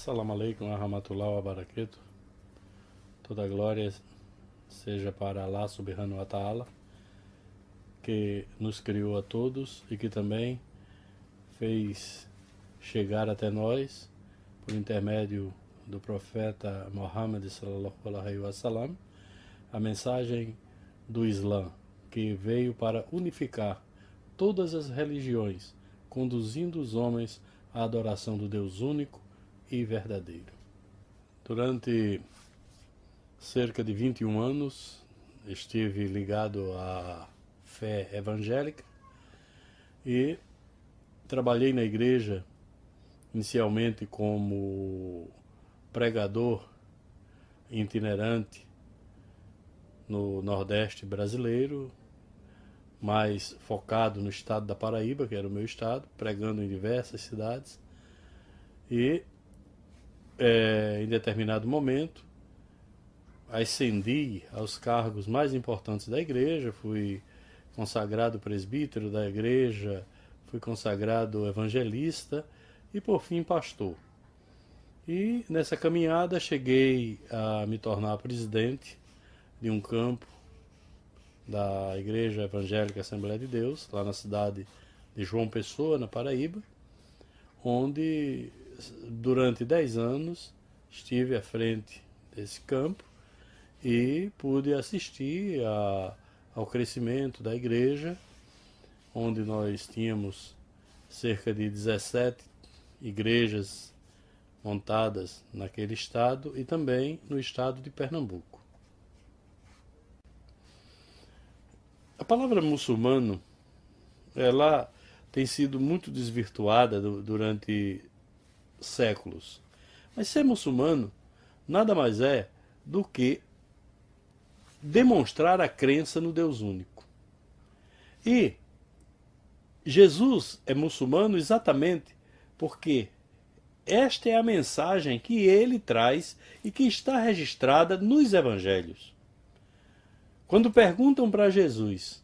Assalamu alaikum warahmatullahi wabarakatuh. Toda glória seja para Allah subhanahu wa ta'ala, que nos criou a todos e que também fez chegar até nós, por intermédio do profeta Muhammad sallallahu alaihi wasallam, a mensagem do Islã, que veio para unificar todas as religiões, conduzindo os homens à adoração do Deus único e verdadeiro. Durante cerca de 21 anos estive ligado à fé evangélica e trabalhei na igreja inicialmente como pregador itinerante no Nordeste brasileiro, mais focado no estado da Paraíba, que era o meu estado, pregando em diversas cidades. E em determinado momento ascendi aos cargos mais importantes da igreja, fui consagrado presbítero da igreja, fui consagrado evangelista e por fim pastor. E nessa caminhada cheguei a me tornar presidente de um campo da Igreja Evangélica Assembleia de Deus, lá na cidade de João Pessoa, na Paraíba, onde durante 10 anos estive à frente desse campo e pude assistir ao crescimento da igreja, onde nós tínhamos cerca de 17 igrejas montadas naquele estado e também no estado de Pernambuco. A palavra muçulmano, ela tem sido muito desvirtuada durante séculos. Mas ser muçulmano nada mais é do que demonstrar a crença no Deus único. E Jesus é muçulmano exatamente porque esta é a mensagem que ele traz e que está registrada nos evangelhos. Quando perguntam para Jesus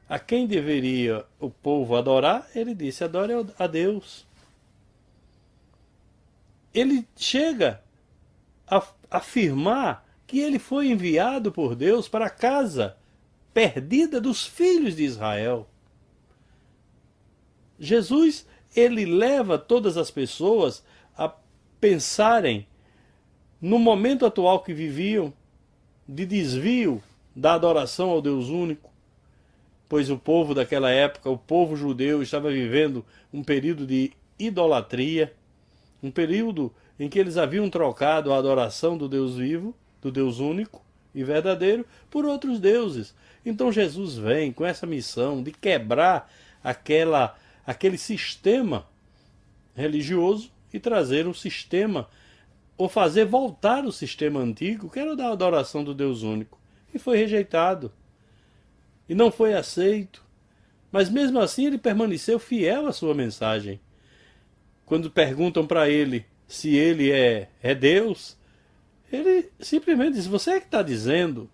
a quem deveria o povo adorar, ele disse: adore a Deus. Ele chega a afirmar que ele foi enviado por Deus para a casa perdida dos filhos de Israel. Jesus, ele leva todas as pessoas a pensarem no momento atual que viviam, de desvio da adoração ao Deus único, pois o povo daquela época, o povo judeu, estava vivendo um período de idolatria, um período em que eles haviam trocado a adoração do Deus vivo, do Deus único e verdadeiro, por outros deuses. Então Jesus vem com essa missão de quebrar aquele sistema religioso e trazer um sistema, ou fazer voltar o sistema antigo, que era da adoração do Deus único. E foi rejeitado. E não foi aceito. Mas mesmo assim ele permaneceu fiel à sua mensagem. Quando perguntam para ele se ele é Deus, ele simplesmente diz: você é que está dizendo.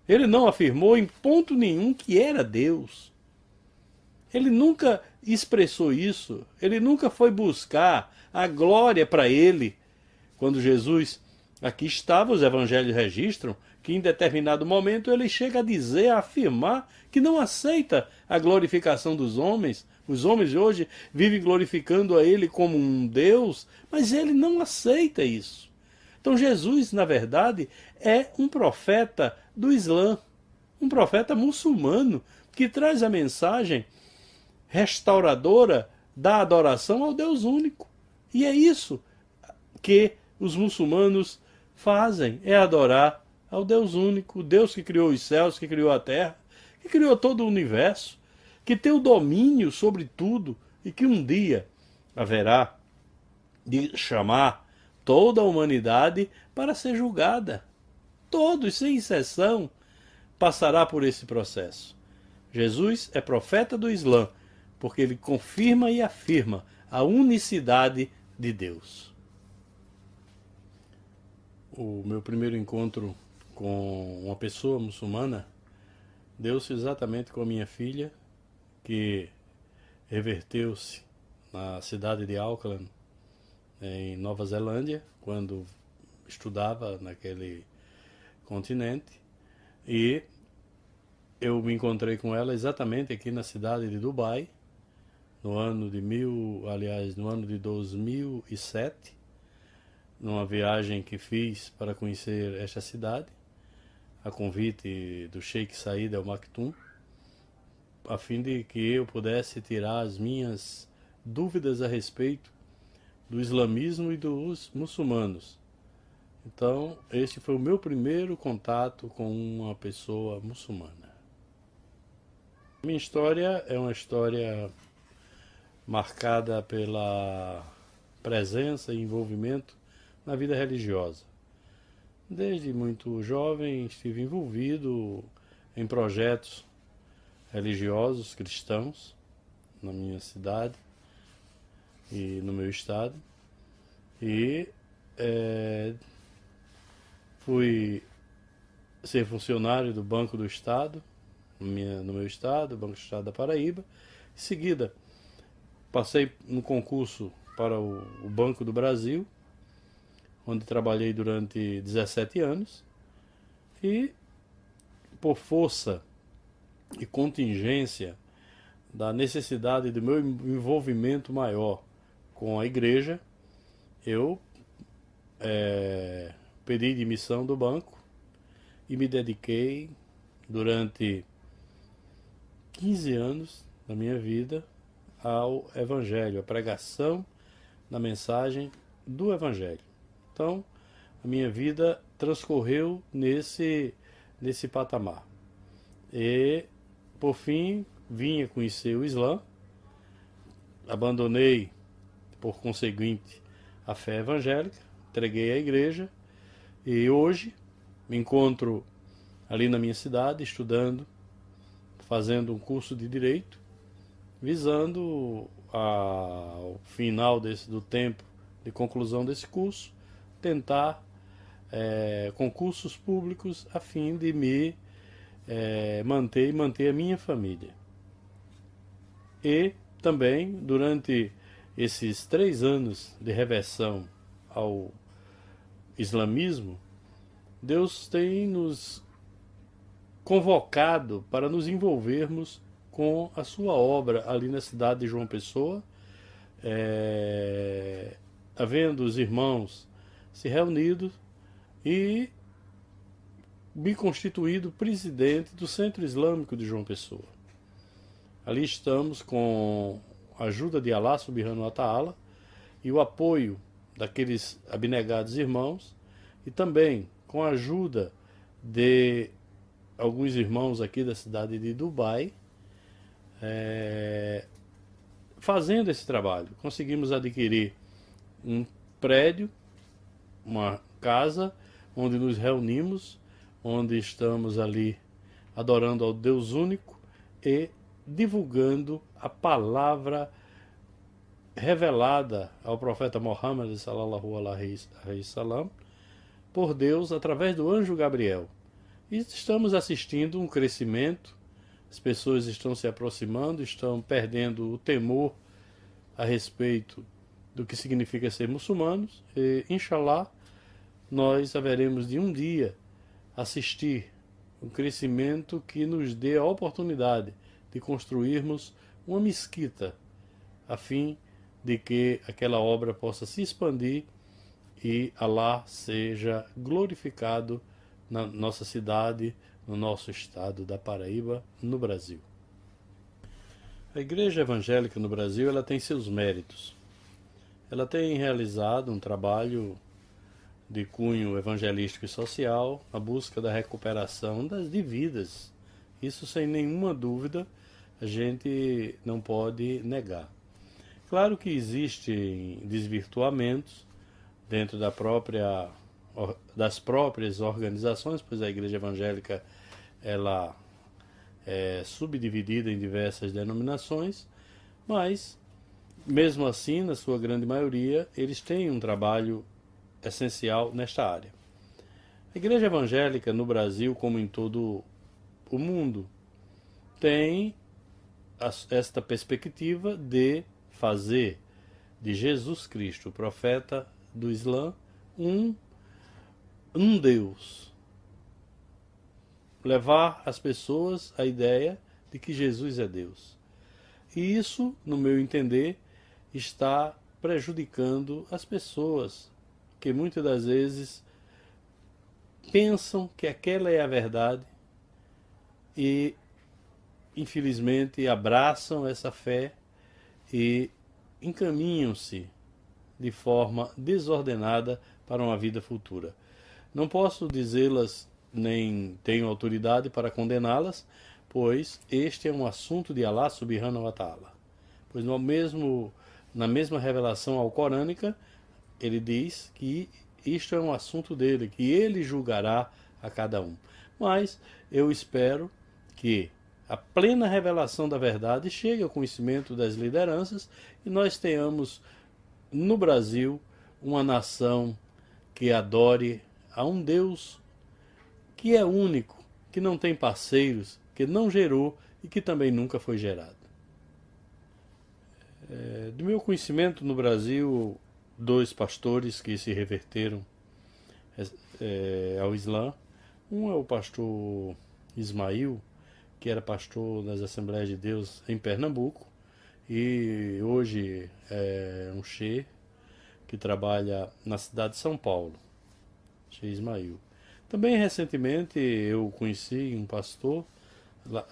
Ele não afirmou em ponto nenhum que era Deus. Ele nunca expressou isso. Ele nunca foi buscar a glória para ele. Quando Jesus aqui estava, os evangelhos registram que em determinado momento ele chega a dizer, a afirmar que não aceita a glorificação dos homens. Os homens de hoje vivem glorificando a ele como um Deus, mas ele não aceita isso. Então Jesus, na verdade, é um profeta do Islã, um profeta muçulmano, que traz a mensagem restauradora da adoração ao Deus único. E é isso que os muçulmanos fazem, é adorar ao Deus único, o Deus que criou os céus, que criou a terra, que criou todo o universo, que tem o domínio sobre tudo e que um dia haverá de chamar toda a humanidade para ser julgada. Todos, sem exceção, passará por esse processo. Jesus é profeta do Islã, porque ele confirma e afirma a unicidade de Deus. O meu primeiro encontro com uma pessoa muçulmana deu-se exatamente com a minha filha, que reverteu-se na cidade de Auckland, em Nova Zelândia, quando estudava naquele continente, e eu me encontrei com ela exatamente aqui na cidade de Dubai, no ano de 2007, numa viagem que fiz para conhecer esta cidade, a convite do Sheikh Said Al Maktoum, a fim de que eu pudesse tirar as minhas dúvidas a respeito do islamismo e dos muçulmanos. Então, este foi o meu primeiro contato com uma pessoa muçulmana. Minha história é uma história marcada pela presença e envolvimento na vida religiosa. Desde muito jovem estive envolvido em projetos religiosos cristãos na minha cidade e no meu estado, e fui ser funcionário do Banco do Estado, no meu estado, Banco do Estado da Paraíba. Em seguida, passei no concurso para o Banco do Brasil, onde trabalhei durante 17 anos, e por força e contingência da necessidade do meu envolvimento maior com a igreja, eu pedi demissão do banco e me dediquei durante 15 anos da minha vida ao Evangelho, à pregação da mensagem do Evangelho. Então, a minha vida transcorreu nesse patamar. E, por fim, vim a conhecer o Islã, abandonei, por conseguinte, a fé evangélica, entreguei à igreja, e hoje me encontro ali na minha cidade, estudando, fazendo um curso de Direito, visando ao final do tempo de conclusão desse curso, tentar concursos públicos a fim de me manter a minha família. E também, durante esses 3 anos de reversão ao islamismo, Deus tem nos convocado para nos envolvermos com a sua obra ali na cidade de João Pessoa, havendo os irmãos se reunido e me constituído presidente do Centro Islâmico de João Pessoa. Ali estamos com a ajuda de Allah Subhanahu wa Ta'ala e o apoio daqueles abnegados irmãos, e também com a ajuda de alguns irmãos aqui da cidade de Dubai, fazendo esse trabalho. Conseguimos adquirir um prédio, uma casa, onde nos reunimos, onde estamos ali adorando ao Deus único e divulgando a palavra revelada ao profeta Muhammad sallallahu alaihi wasallam por Deus através do anjo Gabriel. E estamos assistindo um crescimento, as pessoas estão se aproximando, estão perdendo o temor a respeito do que significa ser muçulmanos, e inshallah nós haveremos de um dia assistir um crescimento que nos dê a oportunidade de construirmos uma mesquita, a fim de que aquela obra possa se expandir e Allah seja glorificado na nossa cidade, no nosso estado da Paraíba, no Brasil. A Igreja Evangélica no Brasil, ela tem seus méritos. Ela tem realizado um trabalho de cunho evangelístico e social, na busca da recuperação das dívidas. Isso, sem nenhuma dúvida, a gente não pode negar. Claro que existem desvirtuamentos dentro das próprias organizações, pois a Igreja Evangélica ela é subdividida em diversas denominações, mas, mesmo assim, na sua grande maioria, eles têm um trabalho essencial nesta área. A Igreja Evangélica no Brasil, como em todo o mundo, tem esta perspectiva de fazer de Jesus Cristo, o profeta do Islã, um Deus. Levar as pessoas à ideia de que Jesus é Deus. E isso, no meu entender, está prejudicando as pessoas, que muitas das vezes pensam que aquela é a verdade e, infelizmente, abraçam essa fé e encaminham-se de forma desordenada para uma vida futura. Não posso dizê-las, nem tenho autoridade para condená-las, pois este é um assunto de Allah subhanahu wa ta'ala. Pois na mesma revelação alcorânica, ele diz que isto é um assunto dele, que ele julgará a cada um. Mas eu espero que a plena revelação da verdade chegue ao conhecimento das lideranças e nós tenhamos no Brasil uma nação que adore a um Deus que é único, que não tem parceiros, que não gerou e que também nunca foi gerado. Do meu conhecimento no Brasil, 2 pastores que se reverteram ao Islã. Um é o pastor Ismail, que era pastor das Assembleias de Deus em Pernambuco, e hoje é um sheikh que trabalha na cidade de São Paulo, Sheikh Ismail. Também recentemente eu conheci um pastor,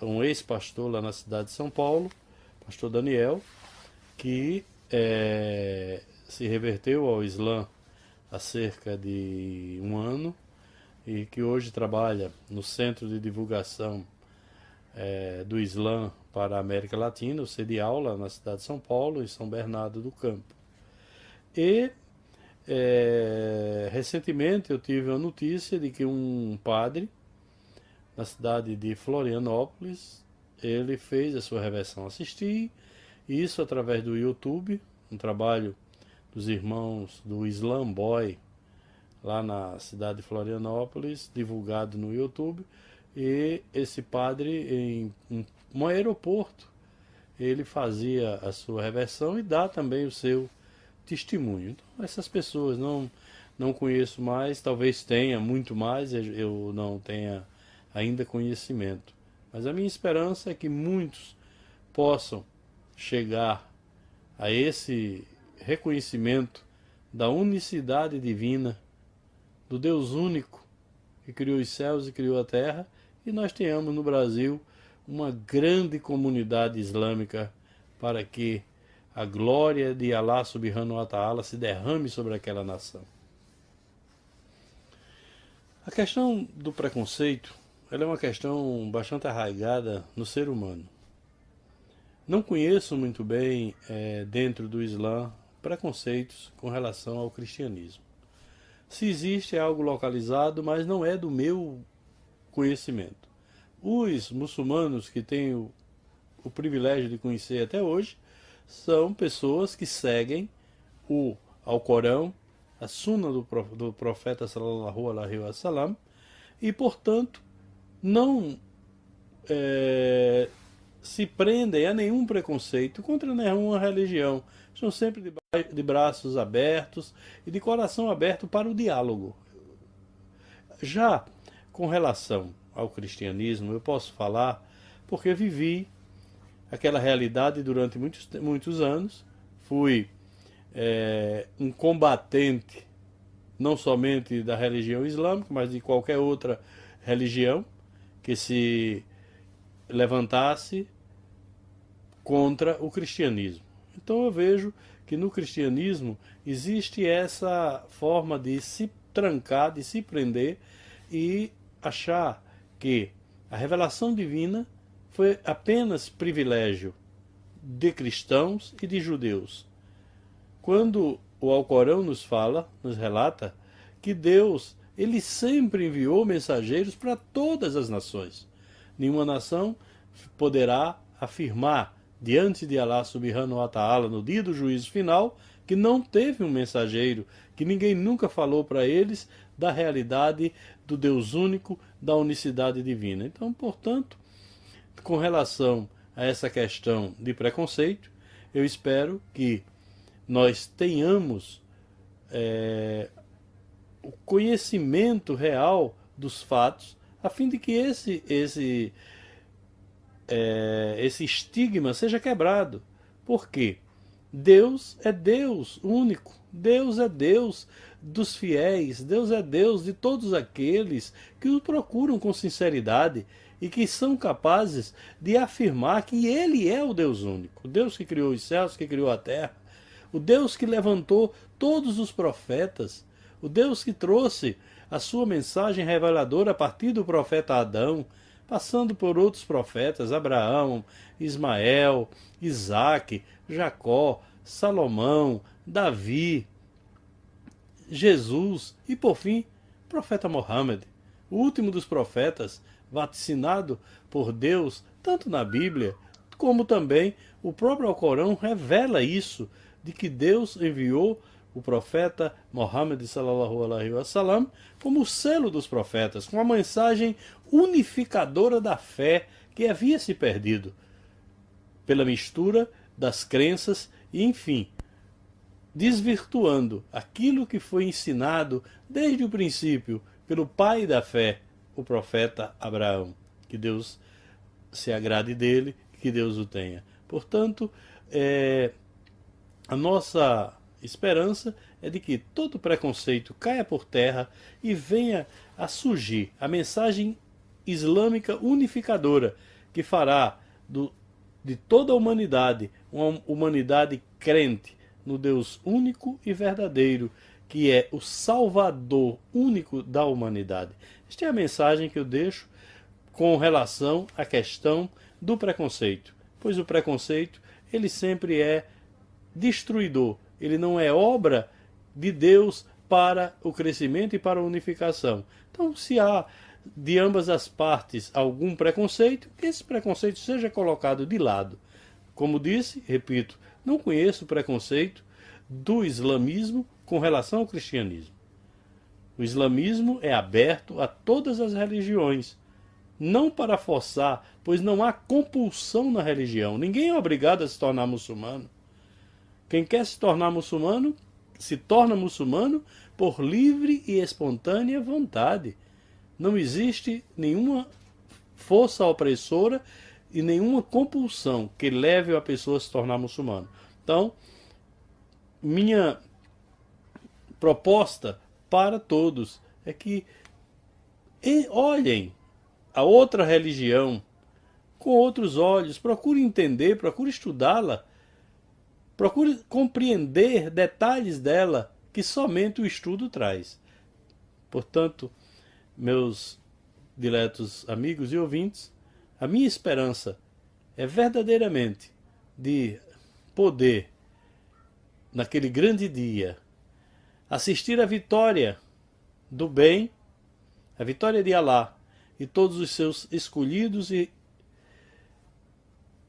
um ex-pastor lá na cidade de São Paulo, pastor Daniel, que se reverteu ao Islã há cerca de um ano e que hoje trabalha no Centro de Divulgação do Islã para a América Latina, o CEDIAL, lá na cidade de São Paulo, em São Bernardo do Campo. E recentemente eu tive a notícia de que um padre na cidade de Florianópolis, ele fez a sua reversão. Assisti isso através do YouTube, um trabalho dos irmãos do Islam Boy, lá na cidade de Florianópolis, divulgado no YouTube. E esse padre, em um aeroporto, ele fazia a sua reversão e dá também o seu testemunho. Então, essas pessoas não conheço mais, talvez tenha muito mais, eu não tenha ainda conhecimento. Mas a minha esperança é que muitos possam chegar a esse reconhecimento da unicidade divina, do Deus único que criou os céus e criou a terra, e nós tenhamos no Brasil uma grande comunidade islâmica para que a glória de Allah subhanahu wa ta'ala se derrame sobre aquela nação. A questão do preconceito, ela é uma questão bastante arraigada no ser humano. Não conheço muito bem, dentro do Islã, preconceitos com relação ao cristianismo. Se existe, é algo localizado, mas não é do meu conhecimento. Os muçulmanos que tenho o privilégio de conhecer até hoje são pessoas que seguem o Alcorão, a Sunna do profeta sallallahu alaihi wasallam, e portanto não se prendem a nenhum preconceito contra nenhuma religião. Estão sempre de braços abertos e de coração aberto para o diálogo. Já com relação ao cristianismo, eu posso falar porque vivi aquela realidade durante muitos anos. Fui um combatente não somente da religião islâmica, mas de qualquer outra religião que se levantasse contra o cristianismo. Então eu vejo que no cristianismo existe essa forma de se trancar, de se prender e achar que a revelação divina foi apenas privilégio de cristãos e de judeus. Quando o Alcorão nos fala, nos relata, que Deus, ele sempre enviou mensageiros para todas as nações. Nenhuma nação poderá afirmar diante de Allah subhanahu wa ta'ala no dia do juízo final que não teve um mensageiro, que ninguém nunca falou para eles da realidade do Deus único, da unicidade divina. Então, portanto, com relação a essa questão de preconceito, eu espero que nós tenhamos o conhecimento real dos fatos, a fim de que esse estigma seja quebrado. Por quê? Deus é Deus único, Deus é Deus dos fiéis, Deus é Deus de todos aqueles que o procuram com sinceridade e que são capazes de afirmar que Ele é o Deus único, o Deus que criou os céus, que criou a terra, o Deus que levantou todos os profetas, o Deus que trouxe a sua mensagem reveladora a partir do profeta Adão, passando por outros profetas, Abraão, Ismael, Isaque, Jacó, Salomão, Davi, Jesus e, por fim, o profeta Mohammed, o último dos profetas, vaticinado por Deus, tanto na Bíblia, como também o próprio Alcorão revela isso, de que Deus enviou o profeta Mohammed sallallahu alaihi wasallam como o selo dos profetas, com a mensagem unificadora da fé que havia se perdido pela mistura das crenças e, enfim, desvirtuando aquilo que foi ensinado desde o princípio pelo pai da fé, o profeta Abraão. Que Deus se agrade dele, que Deus o tenha. Portanto, a nossa esperança é de que todo preconceito caia por terra e venha a surgir a mensagem islâmica unificadora que fará de toda a humanidade uma humanidade crente no Deus único e verdadeiro, que é o Salvador único da humanidade. Esta é a mensagem que eu deixo com relação à questão do preconceito, pois o preconceito ele sempre é destruidor, ele não é obra de Deus para o crescimento e para a unificação. Então, se há de ambas as partes algum preconceito, que esse preconceito seja colocado de lado. Como disse, repito, não conheço preconceito do islamismo com relação ao cristianismo. O islamismo é aberto a todas as religiões, não para forçar, pois não há compulsão na religião. Ninguém é obrigado a se tornar muçulmano. Quem quer se tornar muçulmano, se torna muçulmano por livre e espontânea vontade. Não existe nenhuma força opressora e nenhuma compulsão que leve a pessoa a se tornar muçulmano. Então, minha proposta para todos é que olhem a outra religião com outros olhos, procure entender, procure estudá-la, procure compreender detalhes dela que somente o estudo traz. Portanto, meus diletos amigos e ouvintes, a minha esperança é verdadeiramente de poder, naquele grande dia, assistir à vitória do bem, a vitória de Alá e todos os seus escolhidos e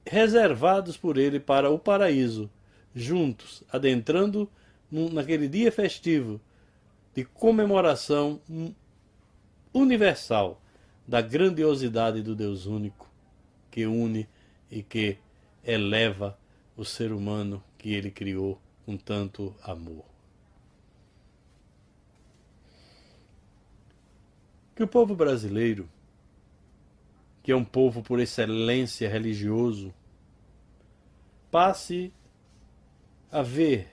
reservados por ele para o paraíso, juntos, adentrando naquele dia festivo de comemoração universal da grandiosidade do Deus único, que une e que eleva o ser humano que ele criou com tanto amor. Que o povo brasileiro, que é um povo por excelência religioso, passe a ver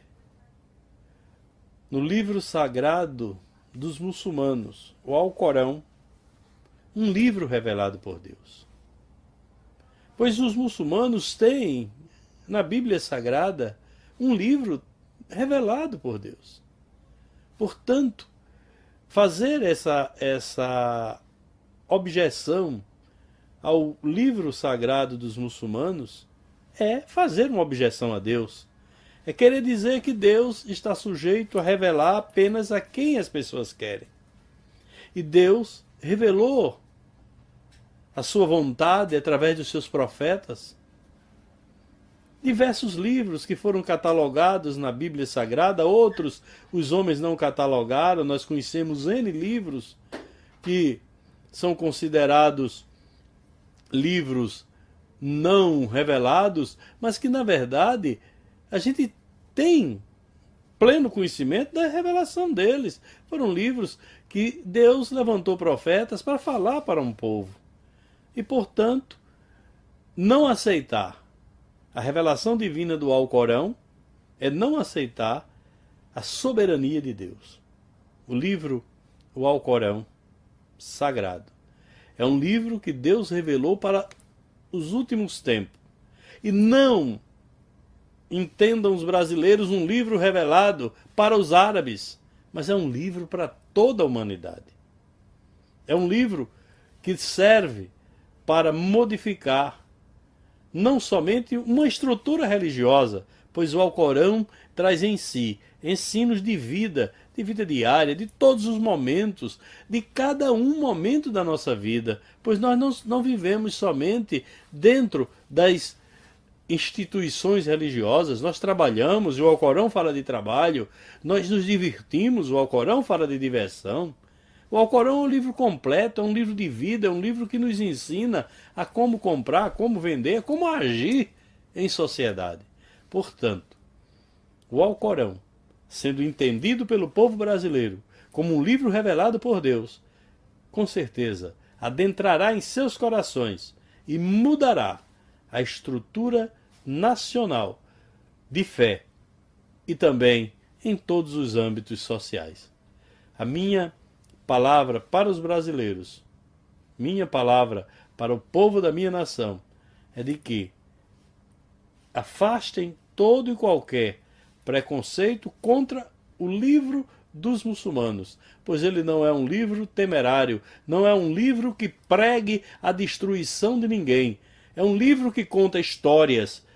no livro sagrado dos muçulmanos, o Alcorão, um livro revelado por Deus. Pois os muçulmanos têm na Bíblia Sagrada um livro revelado por Deus. Portanto, fazer essa objeção ao livro sagrado dos muçulmanos é fazer uma objeção a Deus. É querer dizer que Deus está sujeito a revelar apenas a quem as pessoas querem. E Deus revelou a sua vontade através dos seus profetas. Diversos livros que foram catalogados na Bíblia Sagrada, outros os homens não catalogaram. Nós conhecemos N livros que são considerados livros não revelados, mas que na verdade a gente tem pleno conhecimento da revelação deles. Foram livros que Deus levantou profetas para falar para um povo. E, portanto, não aceitar a revelação divina do Alcorão é não aceitar a soberania de Deus. O livro, o Alcorão sagrado, é um livro que Deus revelou para os últimos tempos. E não entendam os brasileiros um livro revelado para os árabes, mas é um livro para toda a humanidade. É um livro que serve para modificar não somente uma estrutura religiosa, pois o Alcorão traz em si ensinos de vida diária, de todos os momentos, de cada um momento da nossa vida, pois nós não vivemos somente dentro das instituições religiosas, nós trabalhamos, o Alcorão fala de trabalho, nós nos divertimos, o Alcorão fala de diversão. O Alcorão é um livro completo, é um livro de vida, é um livro que nos ensina a como comprar, como vender, como agir em sociedade. Portanto, o Alcorão, sendo entendido pelo povo brasileiro como um livro revelado por Deus, com certeza adentrará em seus corações e mudará a estrutura nacional de fé e também em todos os âmbitos sociais. A minha palavra para os brasileiros, minha palavra para o povo da minha nação, é de que afastem todo e qualquer preconceito contra o livro dos muçulmanos, pois ele não é um livro temerário, não é um livro que pregue a destruição de ninguém. É um livro que conta histórias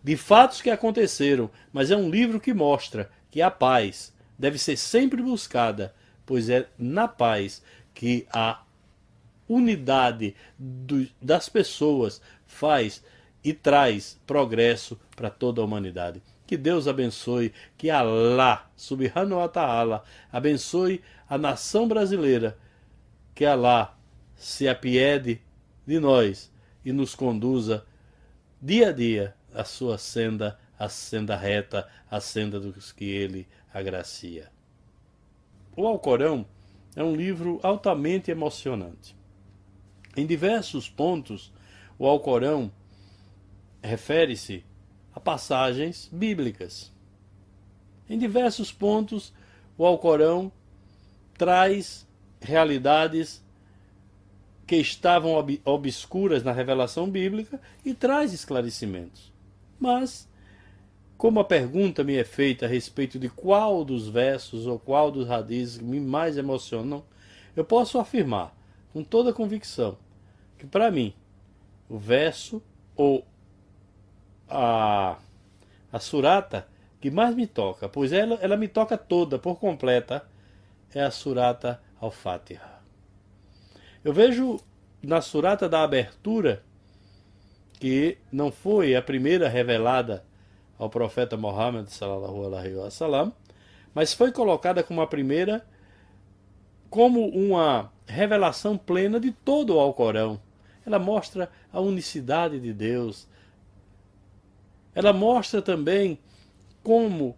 de fatos que aconteceram, mas é um livro que mostra que a paz deve ser sempre buscada, pois é na paz que a unidade das pessoas faz e traz progresso para toda a humanidade. Que Deus abençoe, que Allah, Subhanahu wa Ta'ala, abençoe a nação brasileira, que Allah se apiede de nós e nos conduza dia a dia a sua senda, a senda reta, a senda dos que ele agracia. O Alcorão é um livro altamente emocionante. Em diversos pontos, o Alcorão refere-se a passagens bíblicas. Em diversos pontos, o Alcorão traz realidades que estavam obscuras na revelação bíblica e traz esclarecimentos. Mas, como a pergunta me é feita a respeito de qual dos versos ou qual dos hadizes me mais emocionam, eu posso afirmar com toda convicção que, para mim, o verso ou a surata que mais me toca, pois ela me toca toda, por completa, é a surata Al-Fatiha. Eu vejo na surata da abertura, que não foi a primeira revelada ao profeta Muhammad sallallahu alaihi wasallam, mas foi colocada como a primeira, como uma revelação plena de todo o Alcorão. Ela mostra a unicidade de Deus. Ela mostra também como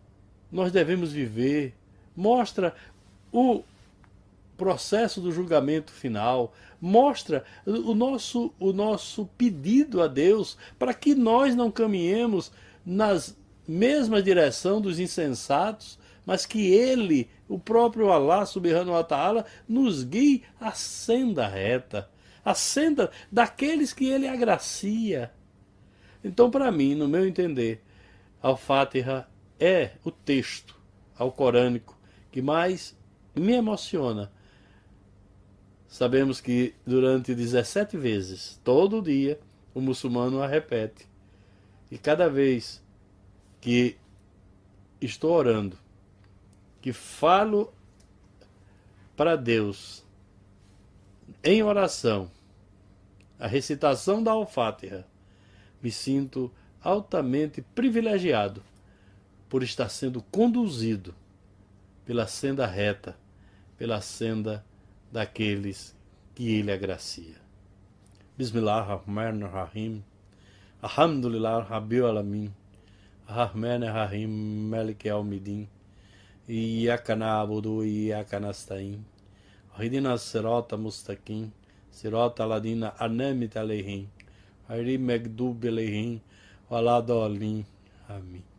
nós devemos viver, mostra o processo do julgamento final, mostra o nosso pedido a Deus para que nós não caminhemos nas mesma direção dos insensatos, mas que Ele, o próprio Allah Subhanahu wa Ta'ala, nos guie à senda reta, à senda daqueles que Ele agracia. Então, para mim, no meu entender, Al-Fatiha é o texto alcorânico que mais me emociona. Sabemos que durante 17 vezes, todo dia, o muçulmano a repete. E cada vez que estou orando, que falo para Deus em oração, a recitação da Al-Fatiha, me sinto altamente privilegiado por estar sendo conduzido pela senda reta, pela senda daqueles que Ele agracia. Bismillahirrahmanirrahim. Alhamdulillah Rabbil Alamin. Ar-Rahman Ar-Rahim Malik Yawmiddin. Iyyaka na'budu wa iyyaka nasta'in. Ihdina sirata mustaqim. Sirata ladina an'amta alaihim. Ghayril maghdubi alaihim waladdallin. Amém.